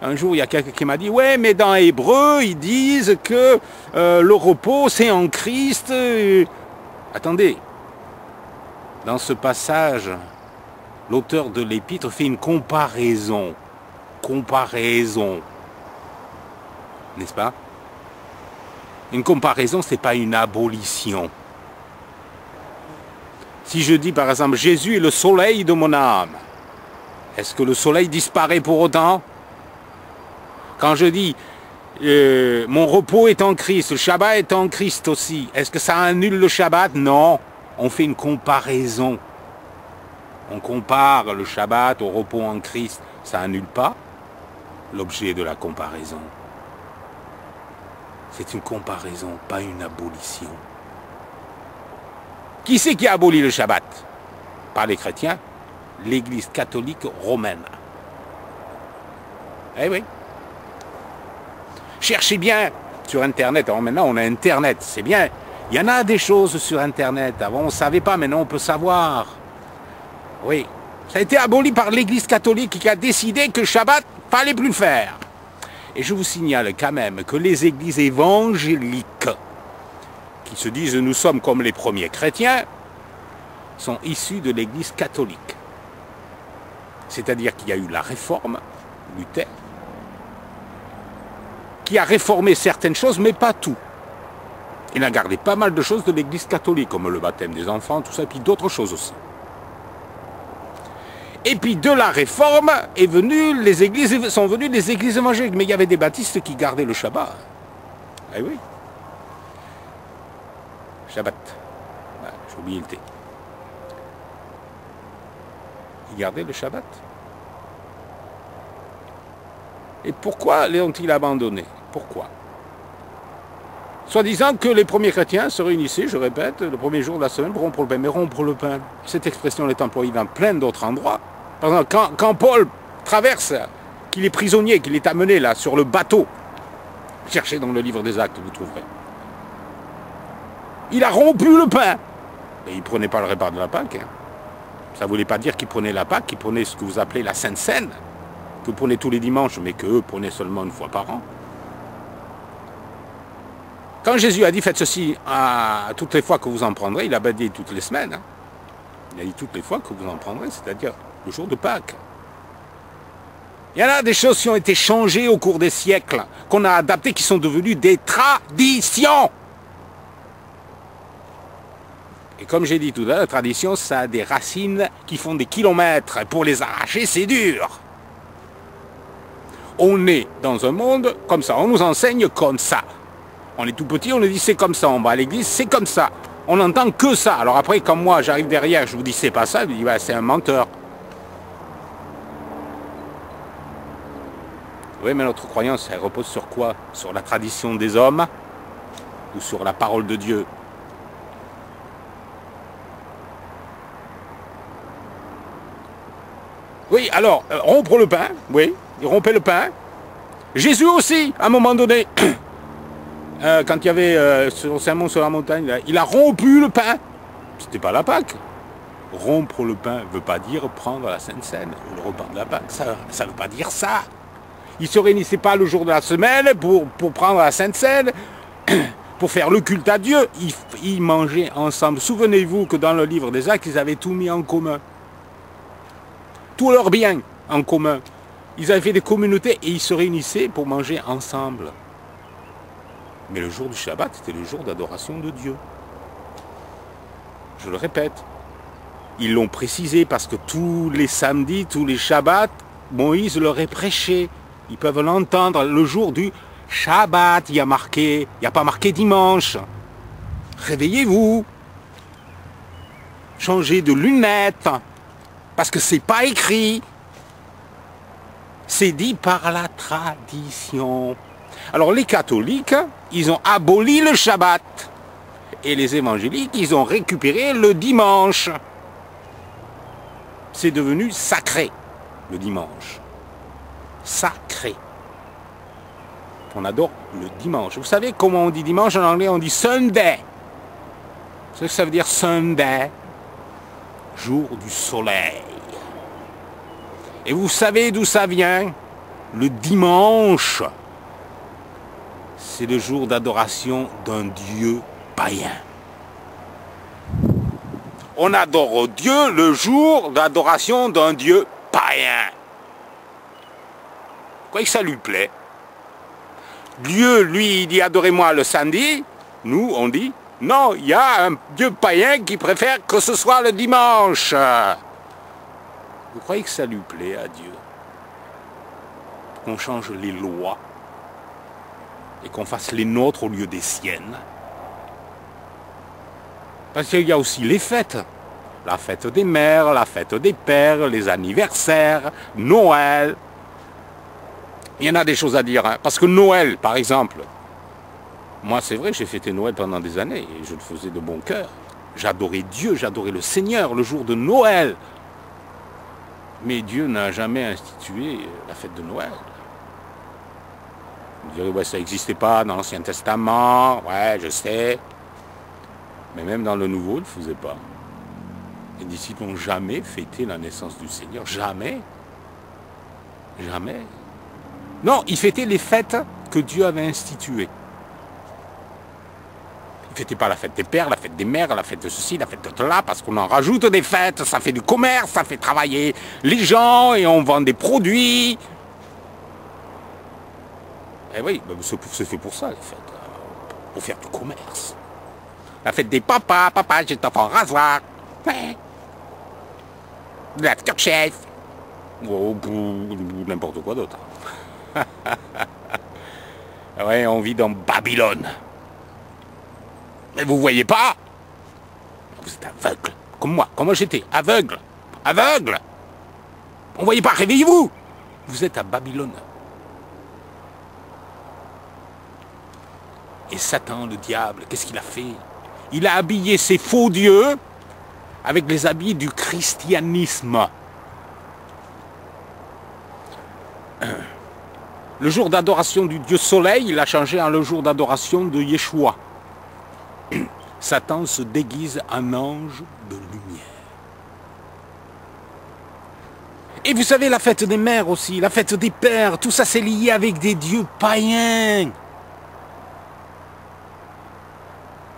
Un jour, il y a quelqu'un qui m'a dit, ouais, mais dans Hébreu, ils disent que le repos, c'est en Christ. Attendez, dans ce passage, l'auteur de l'épître fait une comparaison. Comparaison. N'est-ce pas? Une comparaison, ce n'est pas une abolition. Si je dis par exemple, Jésus est le soleil de mon âme, est-ce que le soleil disparaît pour autant? Quand je dis, mon repos est en Christ, le Shabbat est en Christ aussi, est-ce que ça annule le Shabbat? Non, on fait une comparaison. On compare le Shabbat au repos en Christ, ça annule pas l'objet de la comparaison. C'est une comparaison, pas une abolition. Qui c'est qui a aboli le Shabbat? Pas les chrétiens, l'Église catholique romaine. Eh oui. Cherchez bien sur Internet. Alors maintenant, on a Internet, c'est bien. Il y en a des choses sur Internet. Avant, on ne savait pas, maintenant, on peut savoir. Oui. Ça a été aboli par l'Église catholique qui a décidé que le Shabbat, il ne fallait plus le faire. Et je vous signale quand même que les églises évangéliques, qui se disent nous sommes comme les premiers chrétiens, sont issues de l'Église catholique. C'est-à-dire qu'il y a eu la réforme, Luther, qui a réformé certaines choses, mais pas tout. Il a gardé pas mal de choses de l'Église catholique, comme le baptême des enfants, tout ça, et puis d'autres choses aussi. Et puis de la réforme sont venues les églises évangéliques. Mais il y avait des baptistes qui gardaient le Shabbat. Eh oui. Shabbat. Ah, j'ai oublié le T. Ils gardaient le Shabbat. Et pourquoi l'ont-ils abandonné? Pourquoi? Soi-disant que les premiers chrétiens se réunissaient, je répète, le premier jour de la semaine pour rompre le pain. Mais rompre le pain, cette expression est employée dans plein d'autres endroits. Par exemple, quand Paul traverse, qu'il est prisonnier, qu'il est amené là sur le bateau, cherchez dans le livre des Actes, vous trouverez. Il a rompu le pain. Et il ne prenait pas le repas de la Pâque. Hein. Ça ne voulait pas dire qu'il prenait la Pâque, qu'il prenait ce que vous appelez la Sainte Seine, que vous prenez tous les dimanches, mais qu'eux prenaient seulement une fois par an. Quand Jésus a dit faites ceci toutes les fois que vous en prendrez, il n'a pas dit toutes les semaines. Hein. Il a dit toutes les fois que vous en prendrez, c'est-à-dire le jour de Pâques. Il y en a des choses qui ont été changées au cours des siècles, qu'on a adaptées, qui sont devenues des traditions. Et comme j'ai dit tout à l'heure, la tradition, ça a des racines qui font des kilomètres. Pour les arracher, c'est dur. On est dans un monde comme ça, on nous enseigne comme ça. On est tout petit, on nous dit c'est comme ça, on va à l'église, c'est comme ça. On n'entend que ça. Alors après, comme moi, j'arrive derrière, je vous dis c'est pas ça, je vous dis bah, c'est un menteur. Oui, mais notre croyance, elle repose sur quoi? Sur la tradition des hommes ou sur la parole de Dieu? Oui, alors, rompre le pain, oui, il rompait le pain. Jésus aussi, à un moment donné, quand il y avait son sermon sur la montagne, là, il a rompu le pain. C'était pas la Pâque. Rompre le pain ne veut pas dire prendre la Sainte Seine, le repas de la Pâque, ça ne veut pas dire ça. Ils ne se réunissaient pas le jour de la semaine pour prendre la Sainte Seine, pour faire le culte à Dieu. Ils mangeaient ensemble. Souvenez-vous que dans le livre des Actes, ils avaient tout mis en commun. Tous leurs biens en commun. Ils avaient fait des communautés et ils se réunissaient pour manger ensemble. Mais le jour du Shabbat, c'était le jour d'adoration de Dieu. Je le répète. Ils l'ont précisé parce que tous les samedis, tous les Shabbats, Moïse leur est prêché. Ils peuvent l'entendre le jour du Shabbat. Il n'y a pas marqué dimanche. Réveillez-vous. Changez de lunettes. Parce que c'est pas écrit. C'est dit par la tradition. Alors les catholiques, ils ont aboli le Shabbat. Et les évangéliques, ils ont récupéré le dimanche. C'est devenu sacré, le dimanche. Sacré. On adore le dimanche. Vous savez comment on dit dimanche en anglais? On dit Sunday. Vous savez ce que ça veut dire Sunday? Jour du soleil. Et vous savez d'où ça vient? le dimanche, c'est le jour d'adoration d'un Dieu païen. On adore Dieu le jour d'adoration d'un Dieu païen. Quoi que ça lui plaît. Dieu, lui, il dit adorez-moi le samedi. Nous, on dit non, il y a un Dieu païen qui préfère que ce soit le dimanche. Vous croyez que ça lui plaît à Dieu qu'on change les lois et qu'on fasse les nôtres au lieu des siennes? Parce qu'il y a aussi les fêtes. La fête des mères, la fête des pères, les anniversaires, Noël. Il y en a des choses à dire. Hein. Parce que Noël, par exemple, moi c'est vrai, j'ai fêté Noël pendant des années et je le faisais de bon cœur. J'adorais Dieu, j'adorais le Seigneur le jour de Noël. Mais Dieu n'a jamais institué la fête de Noël. Vous direz, ouais, ça n'existait pas dans l'Ancien Testament, ouais, je sais. Mais même dans le Nouveau, il ne le faisait pas. Les disciples n'ont jamais fêté la naissance du Seigneur. Jamais. Jamais. Non, ils fêtaient les fêtes que Dieu avait instituées. Ils ne fêtaient pas la fête des pères, la fête des mères, la fête de ceci, la fête de cela, parce qu'on en rajoute des fêtes, ça fait du commerce, ça fait travailler les gens et on vend des produits. Eh oui, c'est fait pour ça, les fêtes. Pour faire du commerce. La fête des papas, papa, j'ai ton rasoir. Ouais. L'aftershave. Ou n'importe quoi d'autre. Ouais, on vit dans Babylone. Mais vous voyez pas? Vous êtes aveugle. Comme moi j'étais. Aveugle. Aveugle. On voyait pas, réveillez-vous. Vous êtes à Babylone. Et Satan, le diable, qu'est-ce qu'il a fait? Il a habillé ses faux dieux avec les habits du christianisme. Le jour d'adoration du Dieu Soleil, il a changé en le jour d'adoration de Yeshua. Satan se déguise en ange de lumière. Et vous savez, la fête des mères aussi, la fête des pères, tout ça c'est lié avec des dieux païens.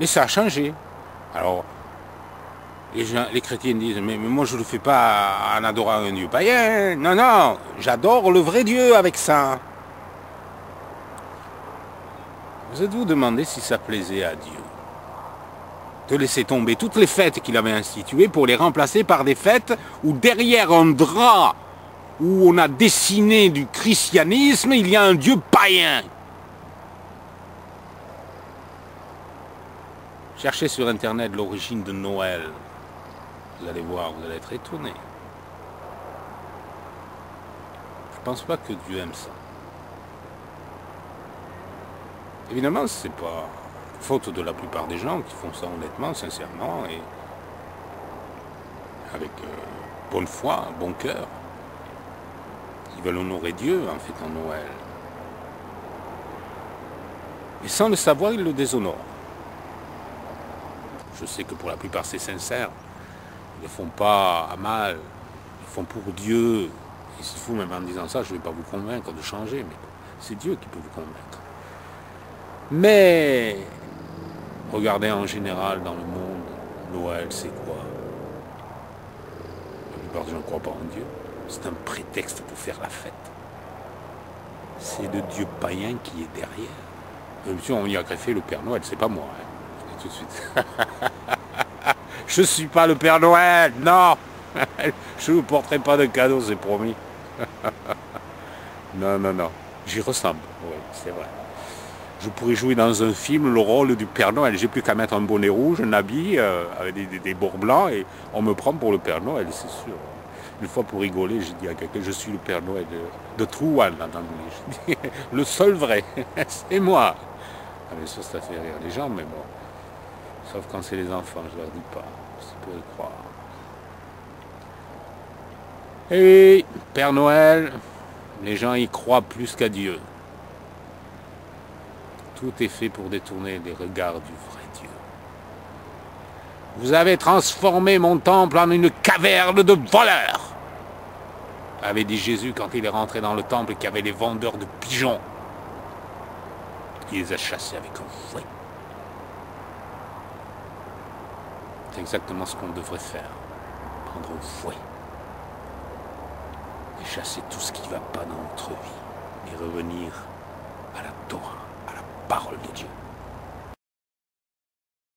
Mais ça a changé. Alors, les chrétiens disent, mais moi je ne le fais pas en adorant un Dieu païen. Non, non, j'adore le vrai Dieu avec ça. Vous êtes-vous demandé si ça plaisait à Dieu de laisser tomber toutes les fêtes qu'il avait instituées pour les remplacer par des fêtes où derrière un drap où on a dessiné du christianisme, il y a un Dieu païen. Cherchez sur Internet l'origine de Noël. Vous allez voir, vous allez être étonné. Je ne pense pas que Dieu aime ça. Évidemment, ce n'est pas faute de la plupart des gens qui font ça honnêtement, sincèrement, et avec bonne foi, bon cœur. Ils veulent honorer Dieu en fêtant Noël. Et sans le savoir, ils le déshonorent. Je sais que pour la plupart c'est sincère. Ils ne font pas à mal. Ils font pour Dieu. Et s'il faut, même en disant ça, je ne vais pas vous convaincre de changer, mais c'est Dieu qui peut vous convaincre. Mais regardez en général dans le monde, Noël c'est quoi? La plupart des gens ne croient pas en Dieu. C'est un prétexte pour faire la fête. C'est le Dieu païen qui est derrière. Bien sûr, on y a greffé le Père Noël, c'est pas moi. Hein. Tout de suite. Je ne suis pas le Père Noël, non. Je ne vous porterai pas de cadeaux, c'est promis. Non, non, non. J'y ressemble, oui, c'est vrai. Je pourrais jouer dans un film le rôle du Père Noël. J'ai plus qu'à mettre un bonnet rouge, un habit avec des bords blancs et on me prend pour le Père Noël, c'est sûr. Une fois pour rigoler, j'ai dit à quelqu'un, je suis le Père Noël de Trouan, en anglais. Le seul vrai, c'est moi. Ah, mais ça fait rire les gens, mais bon. Sauf quand c'est les enfants, je leur dis pas. Ça peut y croire. Et Père Noël, les gens y croient plus qu'à Dieu. Tout est fait pour détourner les regards du vrai Dieu. Vous avez transformé mon temple en une caverne de voleurs. avait dit Jésus quand il est rentré dans le temple et qu'il y avait les vendeurs de pigeons. Il les a chassés avec un fouet. C'est exactement ce qu'on devrait faire. Prendre un fouet. Et chasser tout ce qui ne va pas dans notre vie. Et revenir à la Torah, à la parole de Dieu.